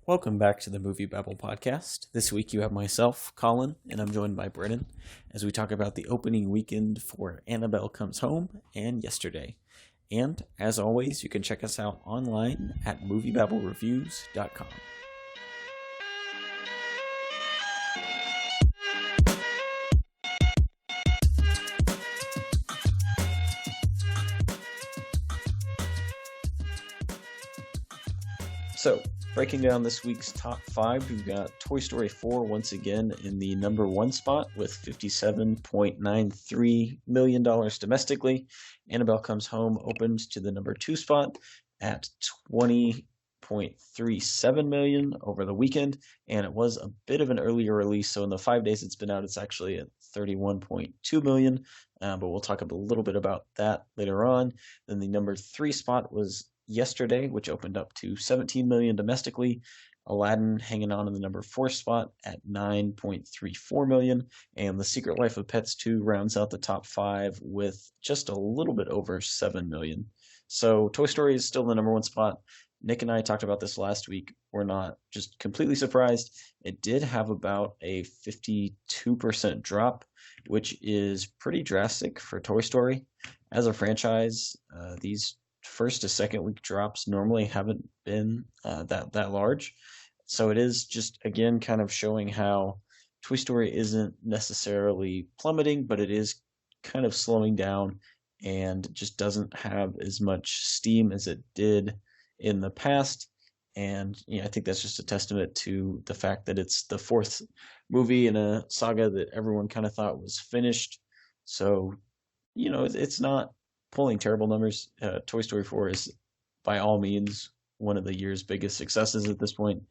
Welcome back to the MovieBabble Podcast. This week you have myself, Collin, and I'm joined by Brennan as we talk about the opening weekend for Annabelle Comes Home and Yesterday. And, as always, you can check us out online at MovieBabbleReviews.com. So, breaking down this week's top 5, we've got Toy Story 4 once again in the number 1 spot with $57.93 million domestically. Annabelle Comes Home opened to the number 2 spot at $20.37 million over the weekend, and it was a bit of an earlier release, so in the 5 days it's been out, it's actually at $31.2 million, but we'll talk a little bit about that later on. Then the number 3 spot was Yesterday, which opened up to $17 million domestically. Aladdin hanging on in the number 4 spot at $9.34 million. And The Secret Life of Pets 2 rounds out the top 5 with just a little bit over $7 million. So Toy Story is still the number 1 spot. Nick and I talked about this last week. We're not just completely surprised. It did have about a 52% drop, which is pretty drastic for Toy Story. As a franchise, these first to second week drops normally haven't been that large. So it is just, again, kind of showing how Toy Story isn't necessarily plummeting, but it is kind of slowing down and just doesn't have as much steam as it did in the past. And I think that's just a testament to the fact that it's the 4th movie in a saga that everyone kind of thought was finished. So, it's not pulling terrible numbers. Toy Story 4 is by all means one of the year's biggest successes at this point.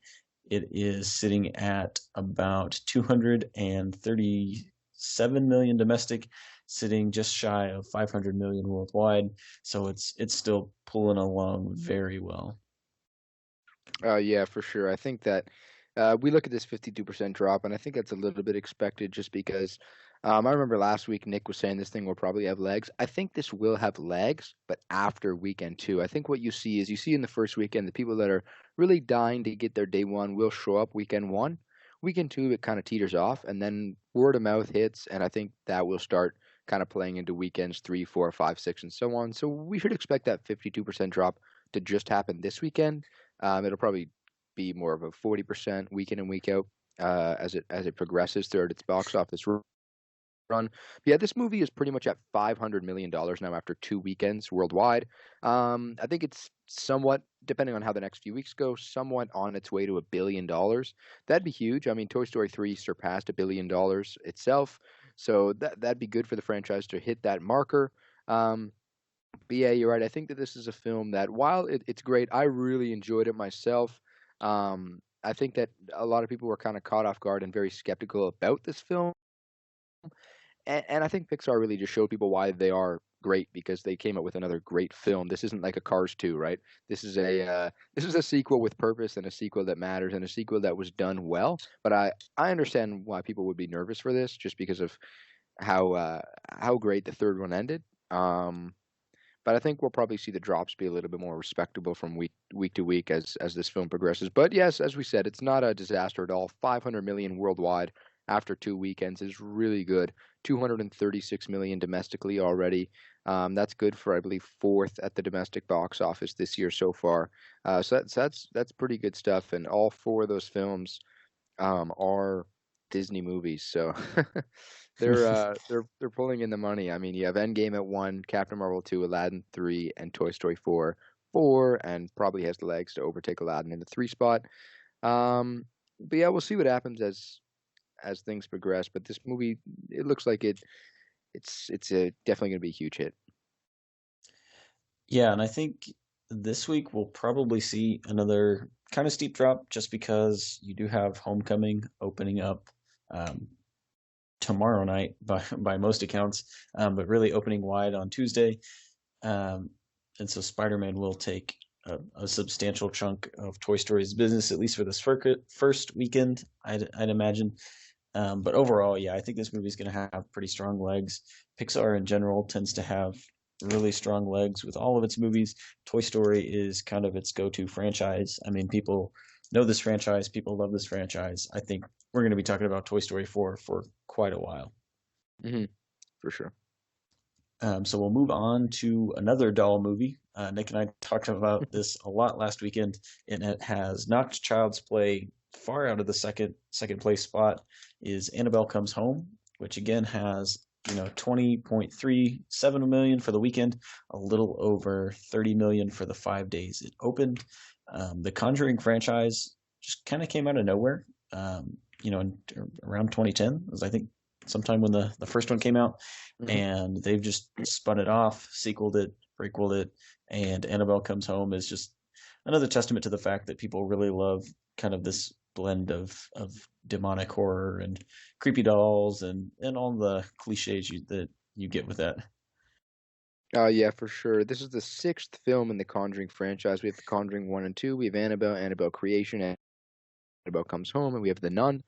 It is sitting at about $237 million domestic, sitting just shy of $500 million worldwide. So it's still pulling along very well. Yeah, for sure. I think that we look at this 52% drop, and I think that's a little bit expected just because I remember last week Nick was saying this thing will probably have legs. I think this will have legs, but after weekend 2. I think what you see in the first weekend, the people that are really dying to get their day 1 will show up weekend 1. Weekend 2, it kind of teeters off, and then word of mouth hits, and I think that will start kind of playing into weekends 3, 4, 5, 6, and so on. So we should expect that 52% drop to just happen this weekend. It'll probably be more of a 40% week in and week out as it progresses throughout its box office run. But yeah, this movie is pretty much at $500 million now after 2 weekends worldwide. I think it's somewhat, depending on how the next few weeks go, somewhat on its way to $1 billion. That'd be huge. I mean, Toy Story 3 surpassed $1 billion itself, so that'd be good for the franchise to hit that marker. But yeah, you're right. I think that this is a film that, while it's great, I really enjoyed it myself. I think that a lot of people were kind of caught off guard and very skeptical about this film. And I think Pixar really just showed people why they are great, because they came up with another great film. This isn't like a Cars 2, right? This is a sequel with purpose, and a sequel that matters, and a sequel that was done well. But I understand why people would be nervous for this, just because of how great the third one ended. But I think we'll probably see the drops be a little bit more respectable from week to week as this film progresses. But yes, as we said, it's not a disaster at all. $500 million worldwide after 2 weekends is really good. $236 million domestically already. That's good for, I believe, 4th at the domestic box office this year so far. So that's pretty good stuff. And all 4 of those films are Disney movies, so they're pulling in the money. I mean, you have Endgame at 1, Captain Marvel 2, Aladdin 3, and Toy Story 4, and probably has the legs to overtake Aladdin in the 3 spot. But yeah, we'll see what happens as things progress. But this movie, it looks like it's definitely going to be a huge hit. Yeah, and I think this week we'll probably see another kind of steep drop, just because you do have Homecoming opening up tomorrow night by most accounts, but really opening wide on Tuesday. And so Spider-Man will take a substantial chunk of Toy Story's business, at least for this first weekend, I'd imagine. But overall, yeah, I think this movie's going to have pretty strong legs. Pixar in general tends to have really strong legs with all of its movies. Toy Story is kind of its go-to franchise. I mean, people know this franchise. People love this franchise. I think we're going to be talking about Toy Story 4 for quite a while. Mm-hmm. For sure. So we'll move on to another doll movie. Nick and I talked about this a lot last weekend, and it has knocked Child's Play far out of the second place spot. Is Annabelle Comes Home, which again has 20.37 million for the weekend, a little over 30 million for the 5 days it opened. The Conjuring franchise just kind of came out of nowhere. Around 2010 was, I think, sometime when the first one came out, and they've just spun it off, sequeled it, prequeled it, and Annabelle Comes Home is just another testament to the fact that people really love kind of this blend of demonic horror and creepy dolls and all the cliches that you get with that. Yeah, for sure. This is the 6th film in the Conjuring franchise. We have The Conjuring 1 and 2. We have Annabelle, Annabelle Creation, Annabelle Comes Home, and we have The Nun.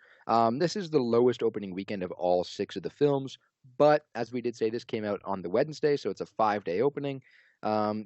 This is the lowest opening weekend of all 6 of the films, but as we did say, this came out on the Wednesday, so it's a 5-day opening.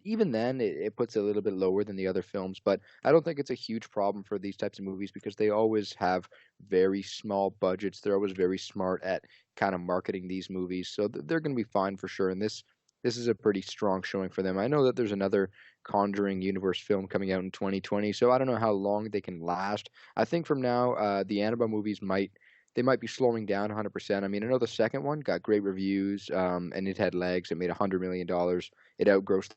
Even then, it puts it a little bit lower than the other films, but I don't think it's a huge problem for these types of movies because they always have very small budgets. They're always very smart at kind of marketing these movies, so they're going to be fine for sure. And this is a pretty strong showing for them. I know that there's another Conjuring universe film coming out in 2020, so I don't know how long they can last. I think from now, the Annabelle movies might be slowing down 100%. I mean, I know the second one got great reviews, and it had legs. It made $100 million. It outgrossed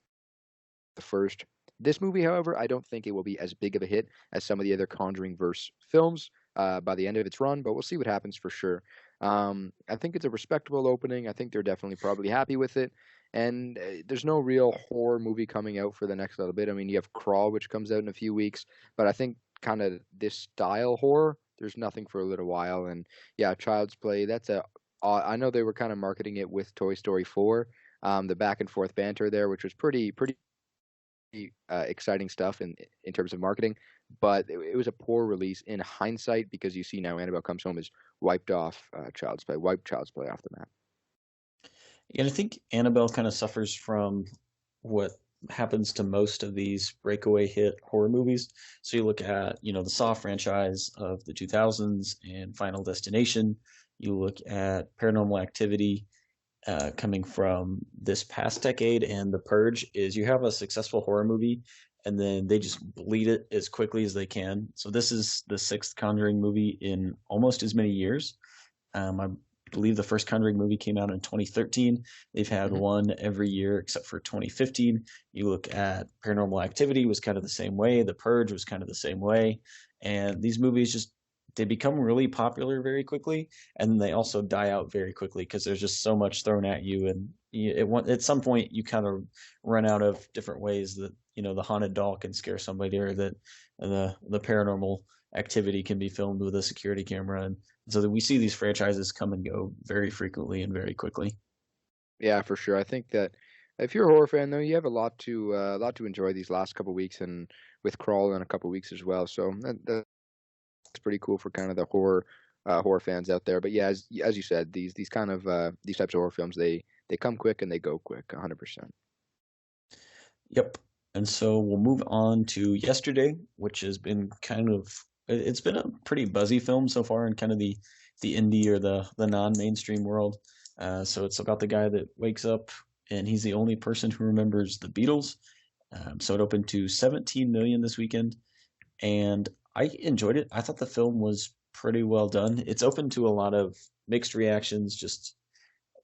the first. This movie, however, I don't think it will be as big of a hit as some of the other Conjuring verse films by the end of its run, but we'll see what happens for sure. I think it's a respectable opening. I think they're definitely probably happy with it. And there's no real horror movie coming out for the next little bit. I mean, you have Crawl, which comes out in a few weeks, but I think kind of this style horror, there's nothing for a little while. And yeah, Child's Play, I know they were kind of marketing it with Toy Story 4, the back and forth banter there, which was pretty exciting stuff in terms of marketing, but it was a poor release in hindsight because you see now Annabelle Comes Home is wiped Child's Play off the map. And I think Annabelle kind of suffers from what happens to most of these breakaway hit horror movies. So you look at, the Saw franchise of the 2000s and Final Destination. You look at Paranormal Activity coming from this past decade, and The Purge is you have a successful horror movie, and then they just bleed it as quickly as they can. So this is the 6th Conjuring movie in almost as many years. I believe the first Conjuring movie came out in 2013. They've had one every year except for 2015. You look at Paranormal Activity was kind of the same way. The Purge was kind of the same way. And these movies they become really popular very quickly, and then they also die out very quickly because there's just so much thrown at you. And at some point you kind of run out of different ways that, the haunted doll can scare somebody, or that the Paranormal Activity can be filmed with a security camera. And so that we see these franchises come and go very frequently and very quickly. Yeah, for sure. I think that if you're a horror fan, though, you have a lot to enjoy these last couple weeks, and with Crawl in a couple weeks as well. So that's pretty cool for kind of the horror fans out there. But yeah, as you said, these kind of these types of horror films, they come quick and they go quick, 100%. Yep. And so we'll move on to Yesterday, which has been it's been a pretty buzzy film so far in kind of the indie or the non-mainstream world. So it's about the guy that wakes up and he's the only person who remembers the Beatles. So it opened to 17 million this weekend, and I enjoyed it. I thought the film was pretty well done. It's open to a lot of mixed reactions just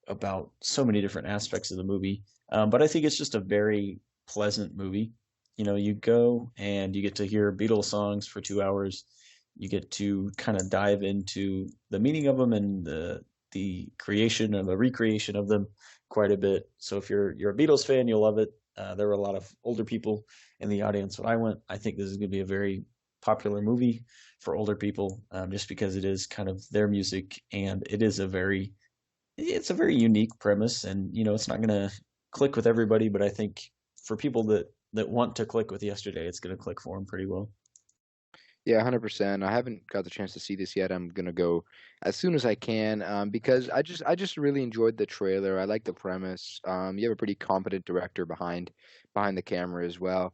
about so many different aspects of the movie. But I think it's just a very pleasant movie. You go and you get to hear Beatles songs for 2 hours. You get to kind of dive into the meaning of them and the creation and the recreation of them quite a bit. So if you're a Beatles fan, you'll love it. There were a lot of older people in the audience when I went. I think this is going to be a very popular movie for older people, just because it is kind of their music, and it's a very unique premise, and it's not going to click with everybody, but I think for people that want to click with Yesterday, it's going to click for them pretty well. Yeah, 100%. I haven't got the chance to see this yet. I'm gonna go as soon as I can, because I just really enjoyed the trailer. I like the premise. You have a pretty competent director behind the camera as well.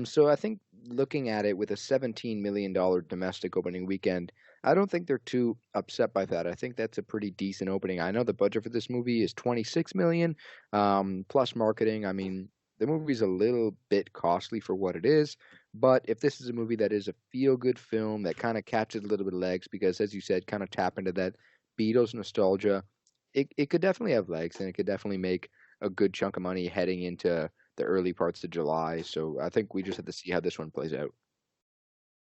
So I think looking at it with a $17 million domestic opening weekend, I don't think they're too upset by that. I think that's a pretty decent opening. I know the budget for this movie is 26 million, plus marketing. I mean, the movie's a little bit costly for what it is. But if this is a movie that is a feel good film that kind of catches a little bit of legs, because as you said, kind of tap into that Beatles nostalgia, it could definitely have legs and it could definitely make a good chunk of money heading into the early parts of July. So I think we just have to see how this one plays out.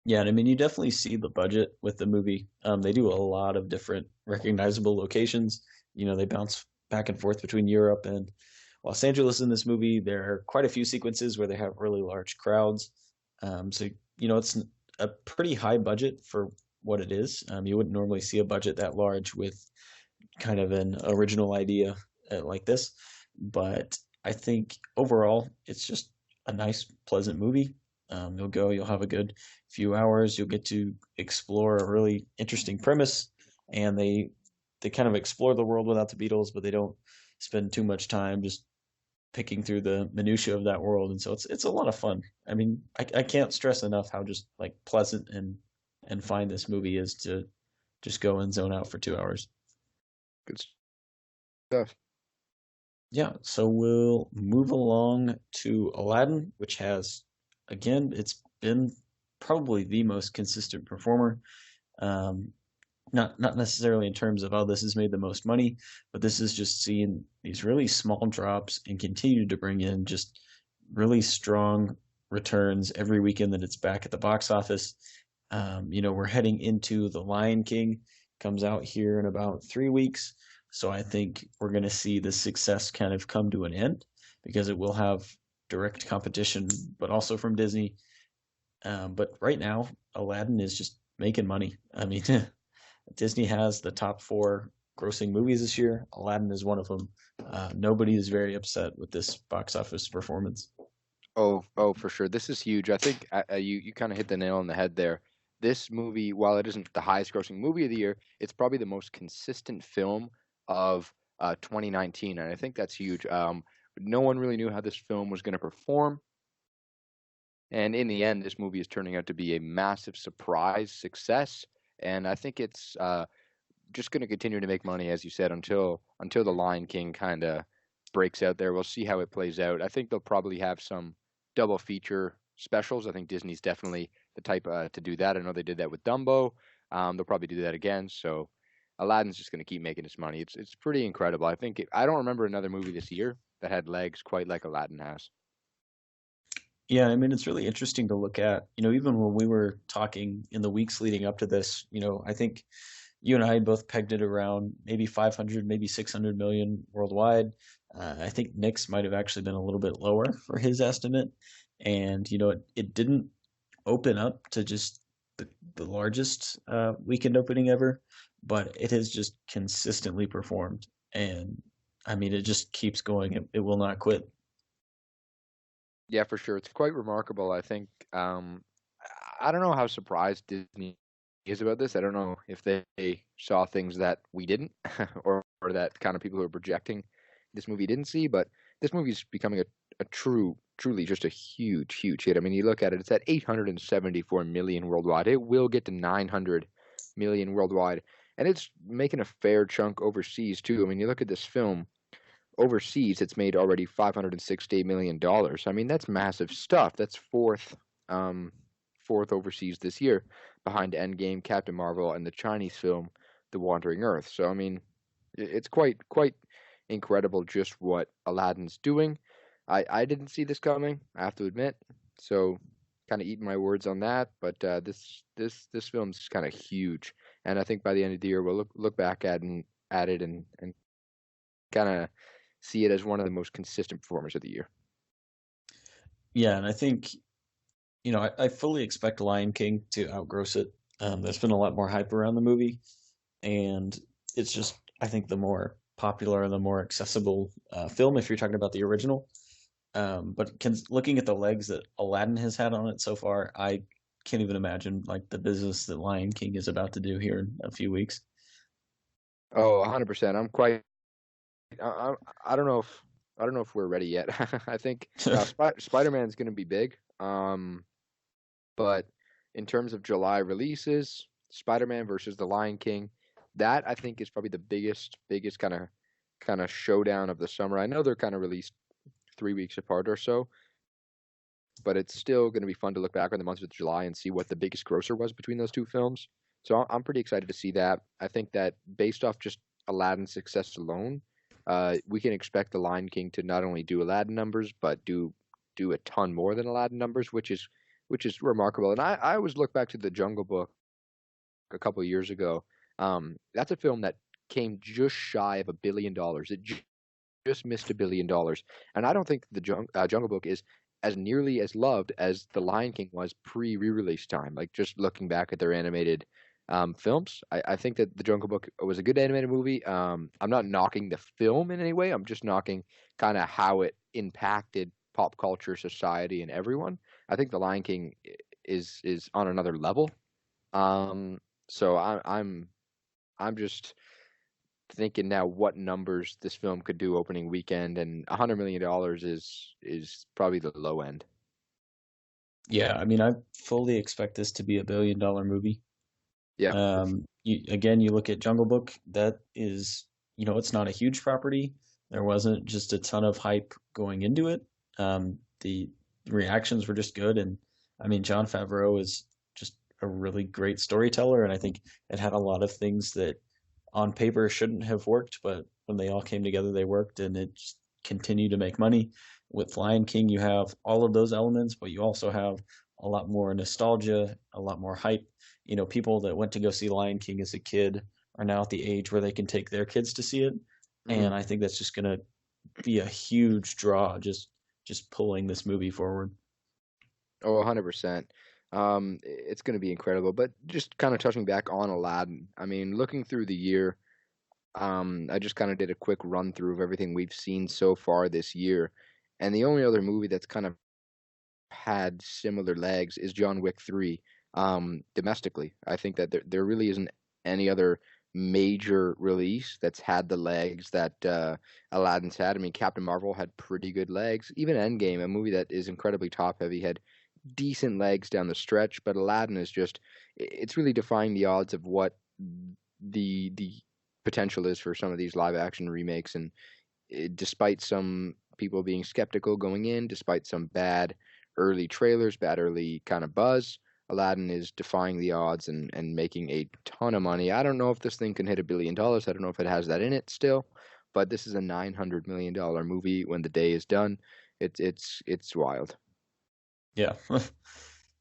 Yeah, and I mean, you definitely see the budget with the movie. They do a lot of different recognizable locations. They bounce back and forth between Europe and Los Angeles in this movie. There are quite a few sequences where they have really large crowds. So it's a pretty high budget for what it is. You wouldn't normally see a budget that large with kind of an original idea like this. But I think overall, it's just a nice, pleasant movie. You'll have a good few hours. You'll get to explore a really interesting premise, and they kind of explore the world without the Beatles, but they don't spend too much time just picking through the minutia of that world. And so it's a lot of fun. I mean, I can't stress enough how just like pleasant and fine this movie is to just go and zone out for 2 hours. Good stuff. Yeah, so we'll move along to Aladdin, which has, again, it's been probably the most consistent performer. Um, not necessarily in terms of, oh, this has made the most money, but this is just seeing these really small drops and continue to bring in just really strong returns every weekend that it's back at the box office. We're heading into The Lion King, comes out here in about 3 weeks. So I think we're going to see the success kind of come to an end because it will have direct competition, but also from Disney. But right now, Aladdin is just making money. I mean, Disney has the top four grossing movies this year. Aladdin is one of them. Nobody is very upset with this box office performance. Oh, for sure. This is huge. I think you kind of hit the nail on the head there. This movie, while it isn't the highest grossing movie of the year, it's probably the most consistent film of 2019, and I think that's huge. No one really knew how this film was going to perform, and in the end, this movie is turning out to be a massive surprise success. And I think it's just going to continue to make money, as you said, until the Lion King kind of breaks out there. We'll see how it plays out. I think they'll probably have some double feature specials. I think Disney's definitely the type to do that. I know they did that with Dumbo. They'll probably do that again. So Aladdin's just going to keep making its money. It's pretty incredible. I don't remember another movie this year that had legs quite like Aladdin has. Yeah, I mean, it's really interesting to look at. Even when we were talking in the weeks leading up to this, I think you and I both pegged it around maybe 500, maybe 600 million worldwide. I think Nick's might have actually been a little bit lower for his estimate. And, it didn't open up to just the largest weekend opening ever, but it has just consistently performed. And I mean, it just keeps going. It will not quit. Yeah, for sure. It's quite remarkable. I think I don't know how surprised Disney is about this. I don't know if they saw things that we didn't, or that kind of people who are projecting this movie didn't see. But this movie is becoming a truly just a huge hit. I mean, you look at it; it's at 874 million worldwide. It will get to 900 million worldwide, and it's making a fair chunk overseas too. I mean, you look at this film overseas, it's made already $568 million. I mean, that's massive stuff. That's fourth overseas this year, behind Endgame, Captain Marvel, and the Chinese film The Wandering Earth. So I mean, it's quite incredible just what Aladdin's doing. I didn't see this coming, I have to admit. So kind of eating my words on that, but this film's kind of huge, and I think by the end of the year we'll look back at it and kind of see it as one of the most consistent performers of the year. Yeah, and I think, I fully expect Lion King to outgross it. There's been a lot more hype around the movie, and it's just, I think, the more popular and the more accessible film if you're talking about the original. But looking at the legs that Aladdin has had on it so far, can't even imagine like the business that Lion King is about to do here in a few weeks. Oh, 100%. I don't know if we're ready yet. I think Spider-Man's going to be big. But in terms of July releases, Spider-Man versus The Lion King, that I think is probably the biggest kind of showdown of the summer. I know they're kind of released 3 weeks apart or so, but it's still going to be fun to look back on the months of July and see what the biggest grosser was between those two films. So I'm pretty excited to see that. I think that based off just Aladdin's success alone, we can expect The Lion King to not only do Aladdin numbers, but do a ton more than Aladdin numbers, which is remarkable. And I always look back to The Jungle Book a couple of years ago. That's a film that came just shy of $1 billion. It just missed $1 billion, and I don't think the Jungle Book is as nearly as loved as The Lion King was re-release time. Like just looking back at their animated films, I think that The Jungle Book was a good animated movie. I'm not knocking the film in any way. I'm just knocking kind of how it impacted pop culture, society, and everyone. I think The Lion King is on another level. So I'm just thinking now what numbers this film could do opening weekend, and $100 million is probably the low end. Yeah, I mean, I fully expect this to be a $1 billion movie. Yeah. You look at Jungle Book, that is, it's not a huge property. There wasn't just a ton of hype going into it. The reactions were just good. And I mean, Jon Favreau is just a really great storyteller. And I think it had a lot of things that on paper shouldn't have worked, but when they all came together, they worked, and it just continued to make money. With Lion King, you have all of those elements, but you also have a lot more nostalgia, a lot more hype. People that went to go see Lion King as a kid are now at the age where they can take their kids to see it. Mm-hmm. And I think that's just going to be a huge draw, just pulling this movie forward. Oh, 100%. It's going to be incredible. But just kind of touching back on Aladdin, I mean, looking through the year, I just kind of did a quick run through of everything we've seen so far this year. And the only other movie that's kind of had similar legs is John Wick 3. Domestically, I think that there really isn't any other major release that's had the legs that Aladdin's had. I mean, Captain Marvel had pretty good legs. Even Endgame, a movie that is incredibly top heavy, had decent legs down the stretch. But Aladdin is it's really defying the odds of what the potential is for some of these live action remakes. And despite some people being skeptical going in, despite some bad early trailers, bad early kind of buzz, Aladdin is defying the odds and making a ton of money. I don't know if this thing can hit $1 billion. I don't know if it has that in it still, but this is a $900 million movie when the day is done. It's wild. Yeah.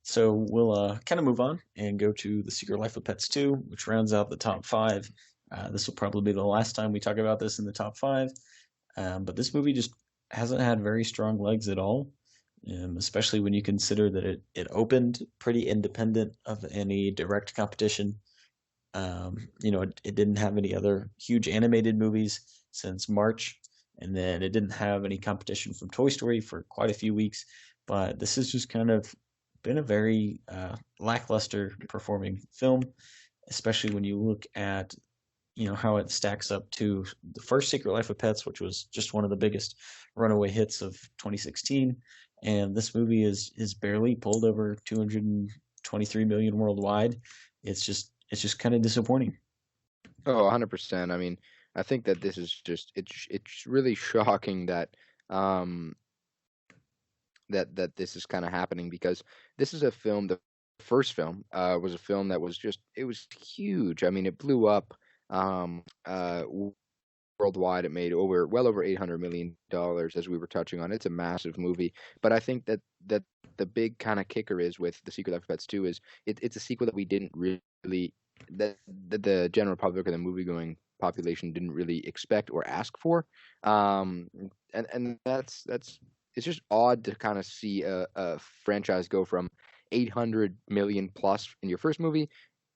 So we'll kind of move on and go to The Secret Life of Pets 2, which rounds out the top five. This will probably be the last time we talk about this in the top five. But this movie just hasn't had very strong legs at all. Especially when you consider that it opened pretty independent of any direct competition. It didn't have any other huge animated movies since March, and then it didn't have any competition from Toy Story for quite a few weeks. But this has just kind of been a very lackluster performing film, especially when you look at how it stacks up to the first Secret Life of Pets, which was just one of the biggest runaway hits of 2016. And this movie is barely pulled over 223 million worldwide. It's just kind of disappointing. Oh, 100%. I mean, I think that this is just it's really shocking that that this is kind of happening, because this is a film. The first film was a film that was it was huge. I mean, it blew up worldwide. It made well over $800 million, as we were touching on. It's a massive movie, but I think that the big kind of kicker is with The Secret Life of Pets 2 is it's a sequel that we didn't really that the general public or the movie going population didn't really expect or ask for. And that's it's just odd to kind of see a franchise go from 800 million plus in your first movie,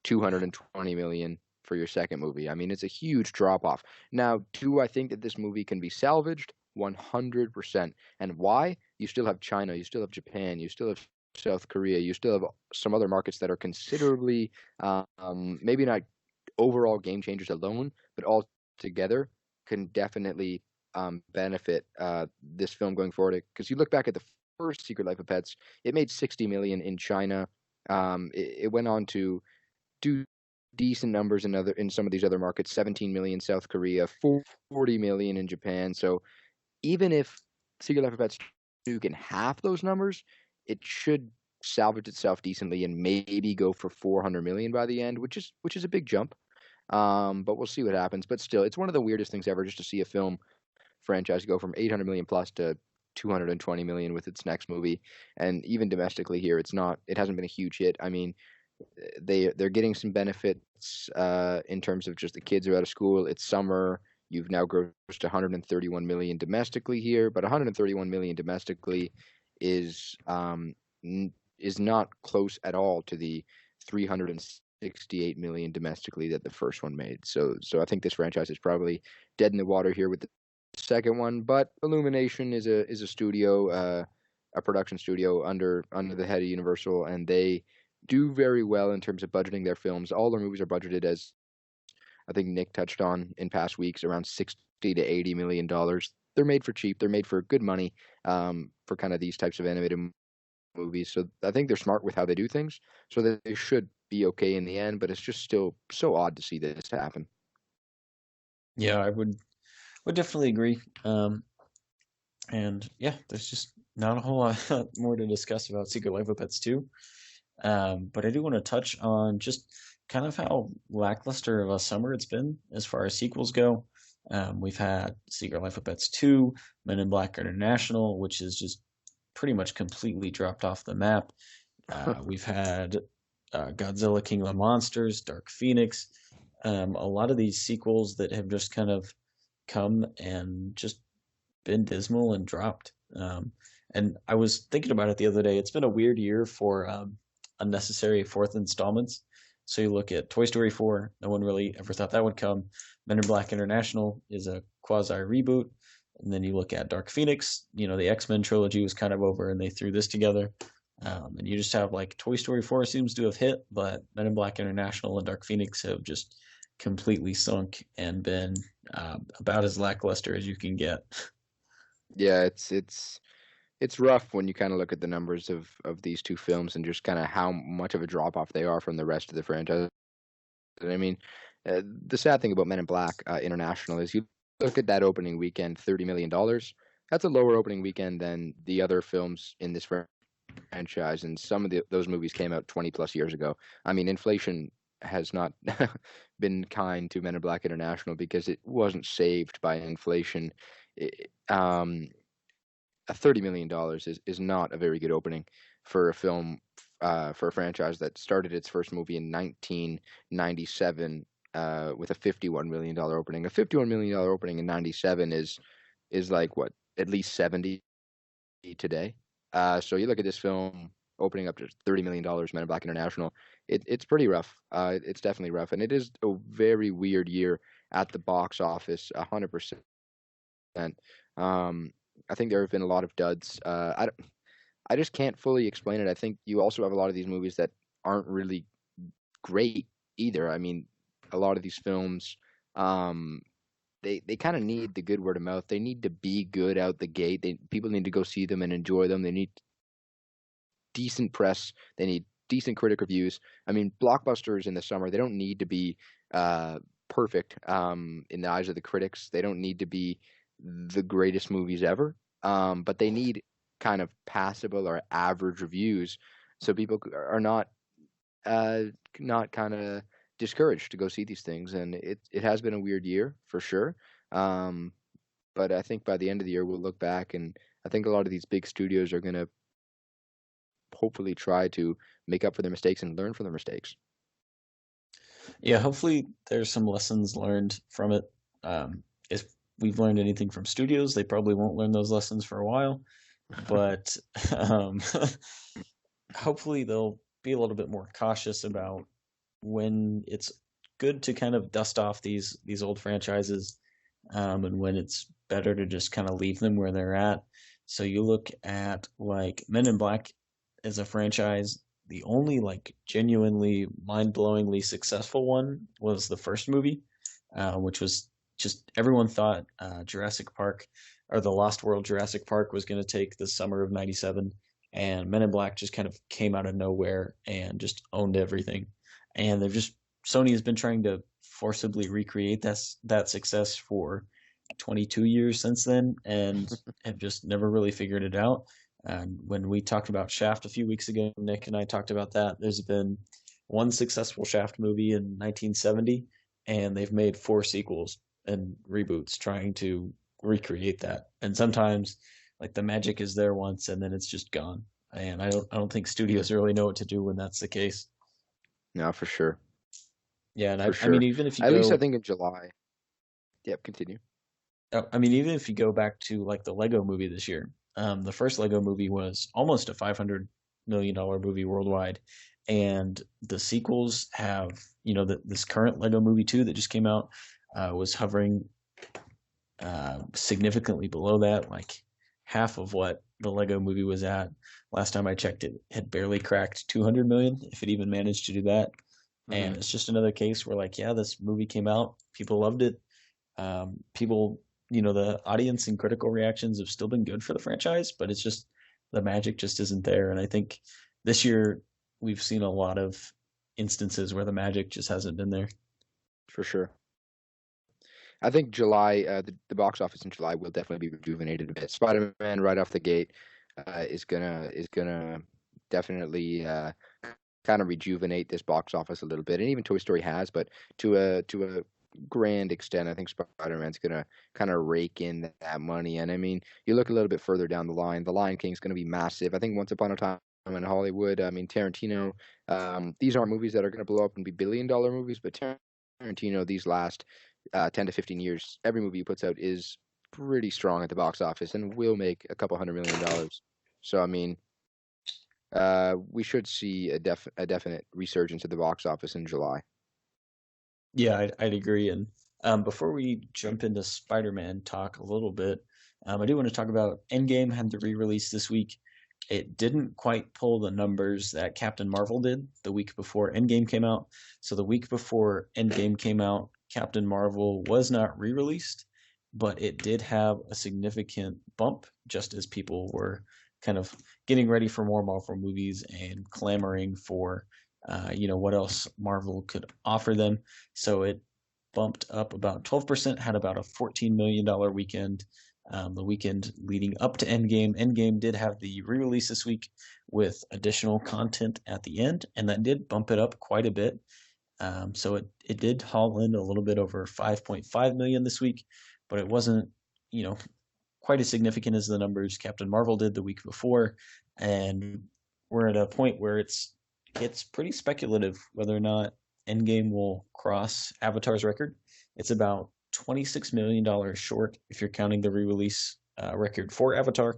220 million for your second movie. I mean, it's a huge drop off. Now, do I think that this movie can be salvaged? 100%. And why? You still have China, you still have Japan, you still have South Korea, you still have some other markets that are considerably, maybe not overall game changers alone, but all together can definitely benefit this film going forward. Because you look back at the first Secret Life of Pets, it made 60 million in China. It went on to do decent numbers in some of these other markets, 17 million South Korea, 40 million in Japan. So even if Secret Life of Pets 2 can half those numbers, it should salvage itself decently and maybe go for 400 million by the end, which is a big jump. But we'll see what happens. But still, it's one of the weirdest things ever just to see a film franchise go from 800 million plus to 220 million with its next movie. And even domestically here, it hasn't been a huge hit. I mean, they're getting some benefits in terms of just the kids are out of school. It's summer. You've now grossed 131 million domestically here, but 131 million domestically is not close at all to the 368 million domestically that the first one made. So I think this franchise is probably dead in the water here with the second one. But Illumination is a studio, a production studio under the head of Universal, and they do very well in terms of budgeting their films. All their movies are budgeted, as I think Nick touched on in past weeks, around $60 to $80 million. They're made for cheap. They're made for good money for kind of these types of animated movies. So I think they're smart with how they do things. So that they should be okay in the end. But it's just still so odd to see this happen. Yeah, I would definitely agree. And yeah, there's just not a whole lot more to discuss about Secret Life of Pets 2. But I do want to touch on just kind of how lackluster of a summer it's been as far as sequels go. We've had Secret Life of Pets 2, Men in Black International, which is just pretty much completely dropped off the map. We've had Godzilla King of the Monsters, Dark Phoenix, a lot of these sequels that have just kind of come and just been dismal and dropped. And I was thinking about it the other day. It's been a weird year for unnecessary fourth installments. So you look at Toy Story 4, no one really ever thought that would come. Men in Black International is a quasi reboot. And then you look at Dark Phoenix, the X-Men trilogy was kind of over and they threw this together. And you just have like Toy Story 4 seems to have hit, but Men in Black International and Dark Phoenix have just completely sunk and been about as lackluster as you can get. Yeah, it's rough when you kind of look at the numbers of these two films and just kind of how much of a drop off they are from the rest of the franchise. I mean, the sad thing about Men in Black International is you look at that opening weekend, $30 million. That's a lower opening weekend than the other films in this franchise, and some of those movies came out 20 plus years ago. I mean, inflation has not been kind to Men in Black International because it wasn't saved by inflation. $30 million is not a very good opening for a film, for a franchise that started its first movie in 1997 with a $51 million opening. A $51 million opening in 97 is like what, at least 70 today. So you look at this film opening up to $30 million, Men in Black International. It's pretty rough. It's definitely rough, and it is a very weird year at the box office. 100%. I think there have been a lot of duds. I just can't fully explain it. I think you also have a lot of these movies that aren't really great either. I mean, a lot of these films, they kind of need the good word of mouth. They need to be good out the gate. People need to go see them and enjoy them. They need decent press. They need decent critic reviews. I mean, blockbusters in the summer, they don't need to be perfect in the eyes of the critics. They don't need to be the greatest movies ever, but they need kind of passable or average reviews so people are not kind of discouraged to go see these things. And it has been a weird year for sure, but I think by the end of the year we'll look back, and I think a lot of these big studios are going to hopefully try to make up for their mistakes and learn from their mistakes. Yeah, hopefully there's some lessons learned from it. If we've learned anything from studios, they probably won't learn those lessons for a while, but hopefully they'll be a little bit more cautious about when it's good to kind of dust off these old franchises, and when it's better to just kind of leave them where they're at. So you look at like Men in Black as a franchise, the only like genuinely mind-blowingly successful one was the first movie, which was just everyone thought Jurassic Park or the Lost World Jurassic Park was going to take the summer of '97, and Men in Black just kind of came out of nowhere and just owned everything. And they've just Sony has been trying to forcibly recreate that success for 22 years since then, and have just never really figured it out. And when we talked about Shaft a few weeks ago, Nick and I talked about that. There's been one successful Shaft movie in 1970, and they've made 4 sequels and reboots trying to recreate that. And sometimes, like, the magic is there once, and then it's just gone. And I don't think studios really know what to do when that's the case. No, for sure. Yeah, and For I sure. mean, even if you At go, least I think in July. Yep, continue. I mean, even if you go back to like the Lego movie this year, the first Lego movie was almost a $500 million movie worldwide, and the sequels have, this current Lego movie 2 that just came out was hovering significantly below that, like half of what the Lego movie was at. Last time I checked, it had barely cracked 200 million, if it even managed to do that. And it's just another case where, like, yeah, this movie came out, people loved it. People, the audience and critical reactions have still been good for the franchise, but it's just the magic just isn't there. And I think this year we've seen a lot of instances where the magic just hasn't been there. For sure. I think July, the box office in July will definitely be rejuvenated a bit. Spider-Man right off the gate is gonna definitely kind of rejuvenate this box office a little bit, and even Toy Story has, but to a grand extent, I think Spider-Man's gonna kind of rake in that money. And I mean, you look a little bit further down the line, The Lion King's gonna be massive. I think Once Upon a Time in Hollywood, I mean Tarantino, these aren't movies that are gonna blow up and be billion-dollar movies, but Tarantino, these last 10 to 15 years, every movie he puts out is pretty strong at the box office and will make a couple $100 million. So I mean, we should see a definite resurgence at the box office in July. Yeah, I'd agree. And before we jump into Spider-Man talk a little bit, I do want to talk about Endgame had the re-release this week. It didn't quite pull the numbers that Captain Marvel did the week before Endgame came out. So the week before Endgame came out, Captain Marvel was not re-released, but it did have a significant bump just as people were kind of getting ready for more Marvel movies and clamoring for, what else Marvel could offer them. So it bumped up about 12%, had about a $14 million weekend. The weekend leading up to Endgame. Endgame did have the re-release this week with additional content at the end, and that did bump it up quite a bit. So it did haul in a little bit over 5.5 million this week, but it wasn't, quite as significant as the numbers Captain Marvel did the week before. And we're at a point where it's pretty speculative whether or not Endgame will cross Avatar's record. It's about $26 million short if you're counting the re-release record for Avatar.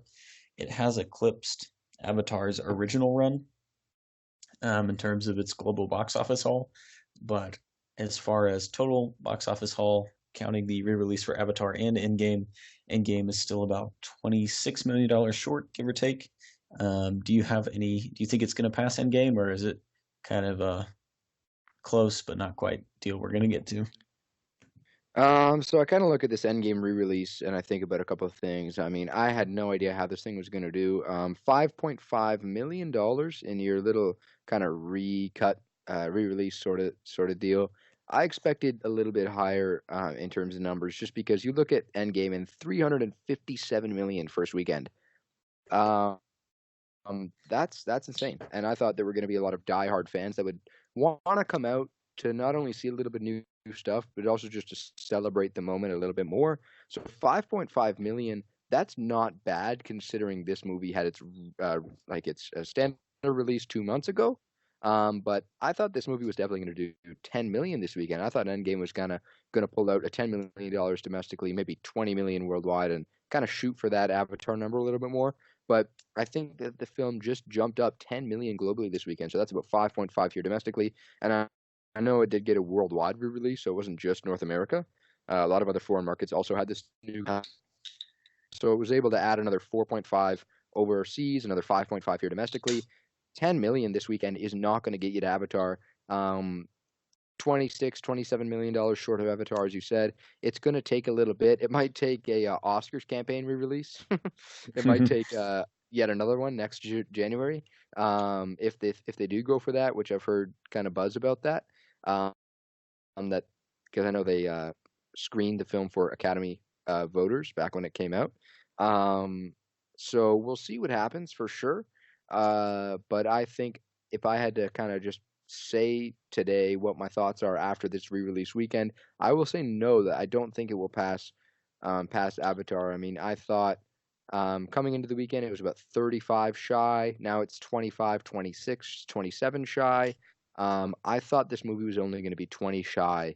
It has eclipsed Avatar's original run in terms of its global box office haul. But as far as total box office haul, counting the re-release for Avatar and Endgame, Endgame is still about $26 million short, give or take. Do you think it's going to pass Endgame, or is it kind of a close but not quite deal we're going to get to? So I kind of look at this Endgame re-release and I think about a couple of things. I mean, I had no idea how this thing was going to do. $5.5 million in your little kind of recut, re-release sort of deal. I expected a little bit higher in terms of numbers, just because you look at Endgame and 357 million first weekend. That's insane. And I thought there were going to be a lot of diehard fans that would want to come out to not only see a little bit new stuff, but also just to celebrate the moment a little bit more. So 5.5 million, that's not bad considering this movie had its standard release 2 months ago. But I thought this movie was definitely going to do 10 million this weekend. I thought Endgame was gonna pull out a $10 million domestically, maybe 20 million worldwide, and kind of shoot for that Avatar number a little bit more. But I think that the film just jumped up 10 million globally this weekend, so that's about 5.5 here domestically. And I know it did get a worldwide re-release, so it wasn't just North America. A lot of other foreign markets also had this new, so it was able to add another 4.5 overseas, another 5.5 here domestically. $10 million this weekend is not going to get you to Avatar. 26, $27 million short of Avatar, as you said. It's going to take a little bit. It might take a Oscars campaign re-release. It might take yet another one next January. If they do go for that, which I've heard kind of buzz about that. That because I know they screened the film for Academy voters back when it came out. So we'll see what happens for sure. But I think if I had to kind of just say today what my thoughts are after this re-release weekend, I will say no, that I don't think it will pass past Avatar. I mean, I thought coming into the weekend it was about 35 shy. Now it's 25, 26, 27 shy. I thought this movie was only going to be 20 shy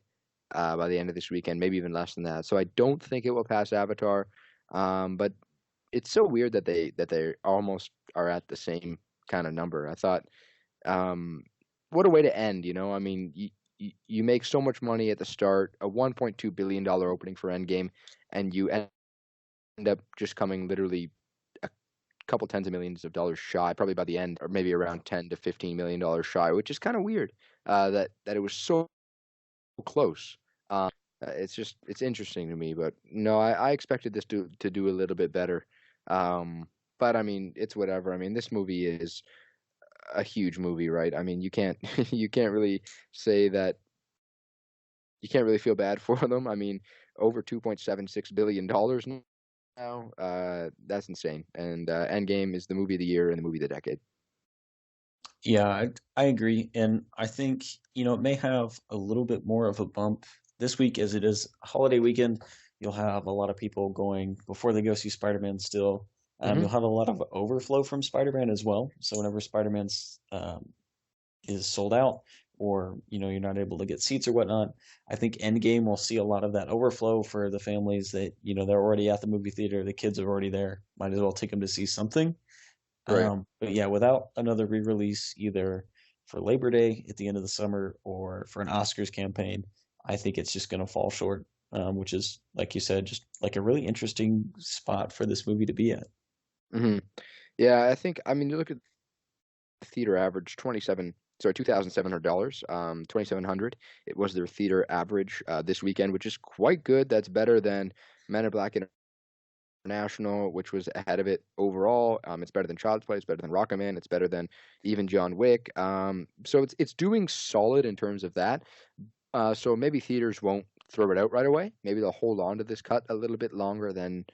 by the end of this weekend, maybe even less than that. So I don't think it will pass Avatar. But it's so weird that they almost are at the same kind of number. I thought, what a way to end, you know? I mean, you make so much money at the start, a $1.2 billion opening for Endgame, and you end up just coming literally a couple tens of millions of dollars shy, probably by the end, or maybe around $10 to $15 million shy, which is kind of weird that it was so close. It's interesting to me, but no, I expected this to do a little bit better. But I mean, it's whatever. I mean, this movie is a huge movie, right? I mean, you can't really say that. You can't really feel bad for them. I mean, over $2.76 billion now. That's insane. And Endgame is the movie of the year and the movie of the decade. Yeah, I agree. And I think, it may have a little bit more of a bump this week as it is a holiday weekend. You'll have a lot of people going before they go see Spider-Man still. You'll have a lot of overflow from Spider-Man as well. So whenever Spider-Man's is sold out or, you're not able to get seats or whatnot, I think Endgame will see a lot of that overflow for the families that, they're already at the movie theater. The kids are already there. Might as well take them to see something. Right. But yeah, without another re-release either for Labor Day at the end of the summer or for an Oscars campaign, I think it's just going to fall short, which is, like you said, just like a really interesting spot for this movie to be at. Mm-hmm. Yeah, I mean, you look at the theater average, $2,700, 2,700. It was their theater average this weekend, which is quite good. That's better than Men in Black International, which was ahead of it overall. It's better than Child's Play. It's better than Rocketman. It's better than even John Wick. So it's doing solid in terms of that. So maybe theaters won't throw it out right away. Maybe they'll hold on to this cut a little bit longer than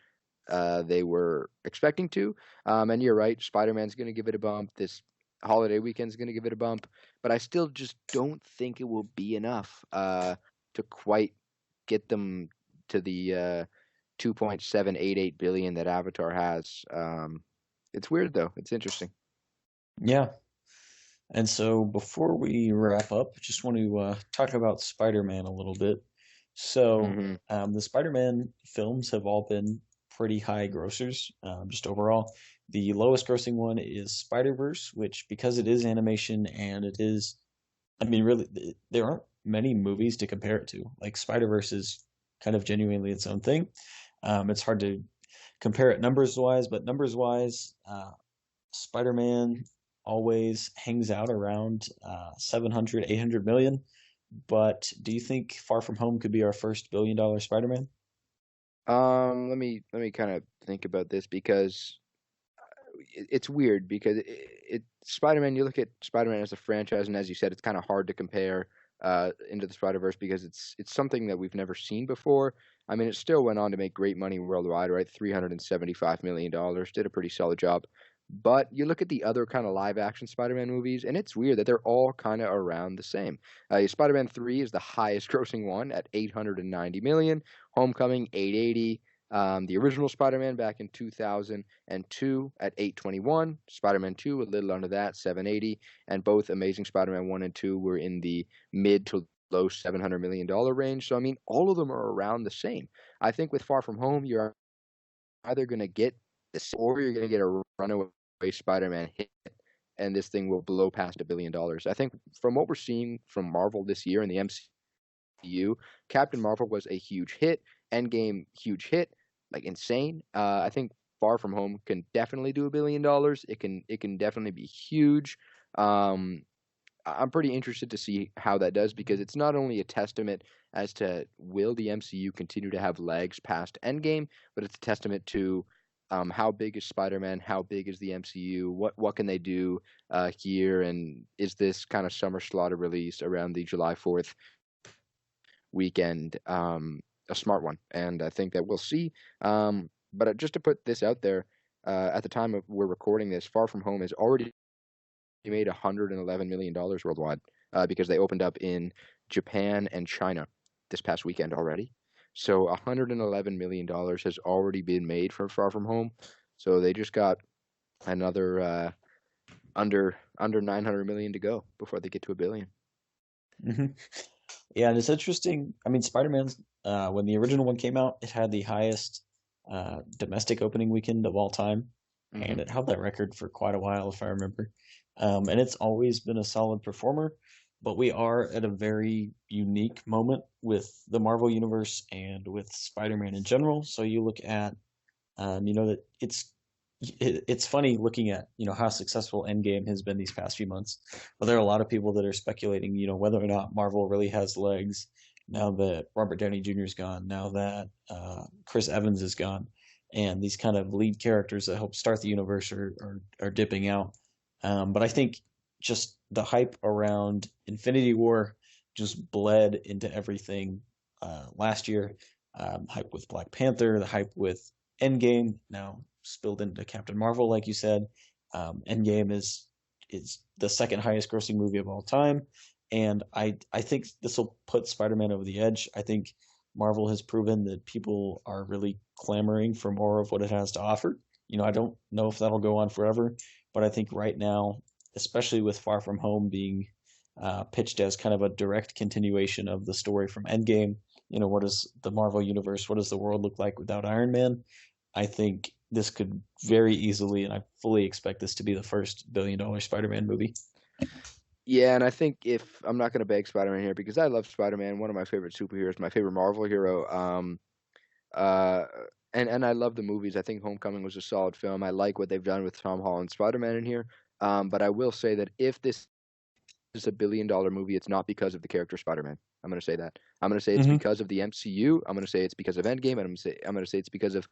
they were expecting to. And you're right, Spider-Man's going to give it a bump. This holiday weekend's going to give it a bump. But I still just don't think it will be enough to quite get them to the 2.788 billion that Avatar has. It's weird though. It's interesting. Yeah. And so before we wrap up, just want to talk about Spider-Man a little bit. So the Spider-Man films have all been pretty high grossers, just overall. The lowest grossing one is Spider-Verse, which because it is animation and it is, I mean, really, there aren't many movies to compare it to. Like Spider-Verse is kind of genuinely its own thing. It's hard to compare it numbers-wise, but numbers-wise, Spider-Man always hangs out around 700, 800 million. But do you think Far From Home could be our first billion-dollar Spider-Man? Let me kind of think about this because it's weird because Spider-Man. You look at Spider-Man as a franchise, and as you said, it's kind of hard to compare into the Spider-Verse because it's something that we've never seen before. I mean, it still went on to make great money worldwide, right? $375 million, did a pretty solid job. But you look at the other kind of live-action Spider-Man movies, and it's weird that they're all kind of around the same. Spider-Man 3 is the highest-grossing one at $890 million. Homecoming, $880. The original Spider-Man back in 2002 at 821. Spider-Man 2 a little under that, $780. And both Amazing Spider-Man 1 and 2 were in the mid to low $700 million range. So, I mean, all of them are around the same. I think with Far From Home, you're either going to get this or you're going to get a runaway Spider-Man hit, and this thing will blow past $1 billion. I think from what we're seeing from Marvel this year in the MCU, Captain Marvel was a huge hit. Endgame, huge hit, like insane. I think Far From Home can definitely do $1 billion. It can definitely be huge. Um, I'm pretty interested to see how that does, because it's not only a testament as to will the MCU continue to have legs past Endgame, but it's a testament to how big is Spider-Man, how big is the MCU, what can they do here, and is this kind of summer slaughter release around the July 4th weekend a smart one? And I think that we'll see. But just to put this out there, at the time of we're recording this, Far From Home has already made $111 million worldwide, because they opened up in Japan and China this past weekend already. So $111 million has already been made from Far From Home. So they just got another under 900 million to go before they get to $1 billion. Mm-hmm. Yeah, and it's interesting. I mean, Spider-Man's when the original one came out, it had the highest domestic opening weekend of all time, and it held that record for quite a while, if I remember. And it's always been a solid performer, but we are at a very unique moment with the Marvel Universe and with Spider-Man in general. So you look at, that it's funny looking at how successful Endgame has been these past few months. But there are a lot of people that are speculating, whether or not Marvel really has legs now that Robert Downey Jr. is gone, now that Chris Evans is gone, and these kind of lead characters that help start the universe are dipping out. But I think just the hype around Infinity War just bled into everything last year. Hype with Black Panther, the hype with Endgame now spilled into Captain Marvel, like you said. Endgame is the second highest grossing movie of all time, and I think this will put Spider-Man over the edge. I think Marvel has proven that people are really clamoring for more of what it has to offer. I don't know if that'll go on forever, but I think right now, especially with Far From Home being pitched as kind of a direct continuation of the story from Endgame, what is the Marvel Universe, what does the world look like without Iron Man? I think this could very easily, and I fully expect this to be the first $1 billion Spider-Man movie. Yeah, and I think if I'm not going to beg Spider-Man here, because I love Spider-Man, one of my favorite superheroes, my favorite Marvel hero. And I love the movies. I think Homecoming was a solid film. I like what they've done with Tom Holland Spider-Man in here. But I will say that if this is a $1 billion movie, it's not because of the character Spider-Man. I'm going to say that. I'm going to say it's because of the MCU. I'm going to say it's because of Endgame, and I'm going to say it's because of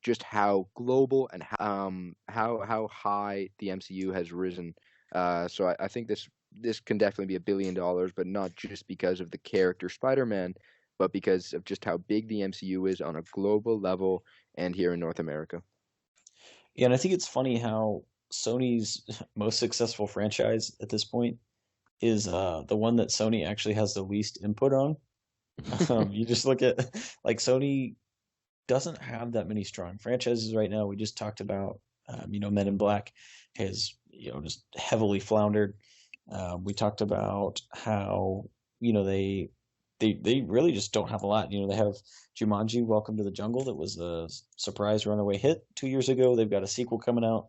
just how global and how high the MCU has risen. So I think this can definitely be $1 billion, but not just because of the character Spider-Man, but because of just how big the MCU is on a global level and here in North America. Yeah, and I think it's funny how Sony's most successful franchise at this point is the one that Sony actually has the least input on. You just look at Sony doesn't have that many strong franchises right now. We just talked about Men in Black has just heavily floundered. We talked about how they really just don't have a lot. They have Jumanji: Welcome to the Jungle that was a surprise runaway hit 2 years ago. They've got a sequel coming out.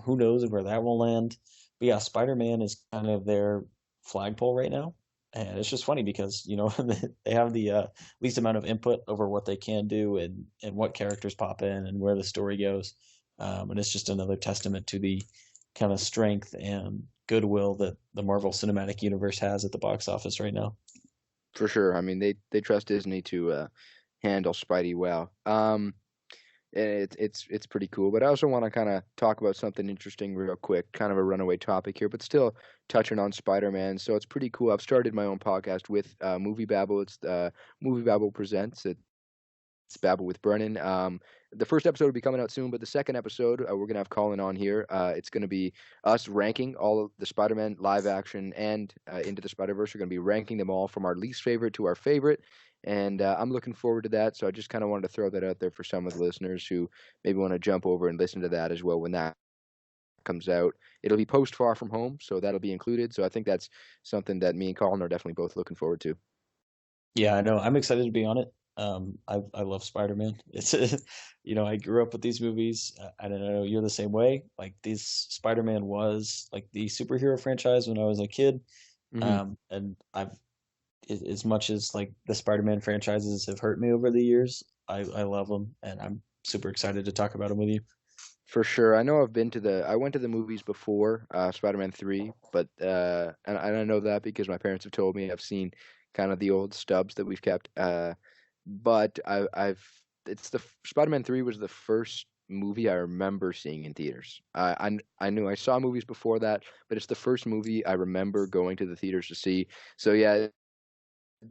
Who knows where that will land? But yeah, Spider-Man is kind of their flagpole right now. And it's just funny because, they have the least amount of input over what they can do and what characters pop in and where the story goes. And it's just another testament to the kind of strength and goodwill that the Marvel Cinematic Universe has at the box office right now. For sure. I mean, they trust Disney to handle Spidey well. It's pretty cool. But I also want to kind of talk about something interesting real quick, kind of a runaway topic here, but still touching on Spider-Man. So it's pretty cool. I've started my own podcast with MovieBabble. It's MovieBabble Presents. It's Babble with Brennan. The first episode will be coming out soon, but the second episode, we're going to have Collin on here. It's going to be us ranking all of the Spider-Man live action and Into the Spider-Verse. We're going to be ranking them all from our least favorite to our favorite. And I'm looking forward to that. So I just kind of wanted to throw that out there for some of the listeners who maybe want to jump over and listen to that as well when that comes out. It'll be post Far From Home, so that'll be included. So I think that's something that me and Collin are definitely both looking forward to. Yeah, I know. I'm excited to be on it. I love Spider-Man. It's I grew up with these movies. I don't know, you're the same way. Like these Spider-Man was like the superhero franchise when I was a kid. And I've as much as like the Spider-Man franchises have hurt me over the years, I love them, and I'm super excited to talk about them with you. For sure. I know I went to the movies before, Spider-Man 3, but, and I know that because my parents have told me. I've seen kind of the old stubs that we've kept. But Spider-Man 3 was the first movie I remember seeing in theaters. I knew I saw movies before that, but it's the first movie I remember going to the theaters to see. So yeah,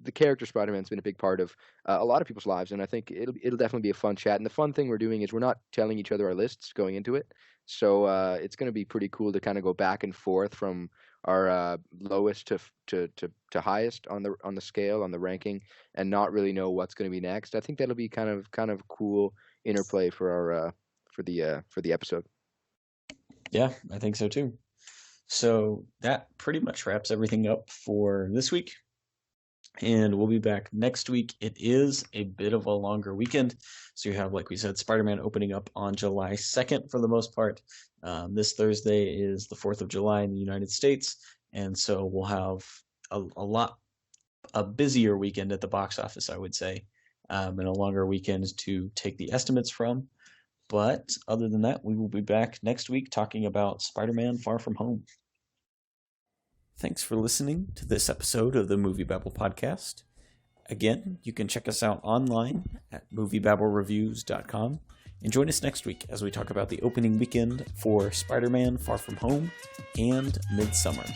the character Spider-Man's been a big part of a lot of people's lives, and I think it'll definitely be a fun chat. And the fun thing we're doing is we're not telling each other our lists going into it, so it's going to be pretty cool to kind of go back and forth from our lowest to highest on the scale on the ranking, and not really know what's going to be next. I think that'll be kind of cool interplay for our for the episode. Yeah, I think so too. So that pretty much wraps everything up for this week. And we'll be back next week. It is a bit of a longer weekend. So you have, like we said, Spider-Man opening up on July 2nd for the most part. This Thursday is the 4th of July in the United States. And so we'll have a busier weekend at the box office, I would say, and a longer weekend to take the estimates from. But other than that, we will be back next week talking about Spider-Man Far From Home. Thanks for listening to this episode of the MovieBabble Podcast. Again, you can check us out online at MovieBabbleReviews.com and join us next week as we talk about the opening weekend for Spider-Man Far From Home and Midsommar.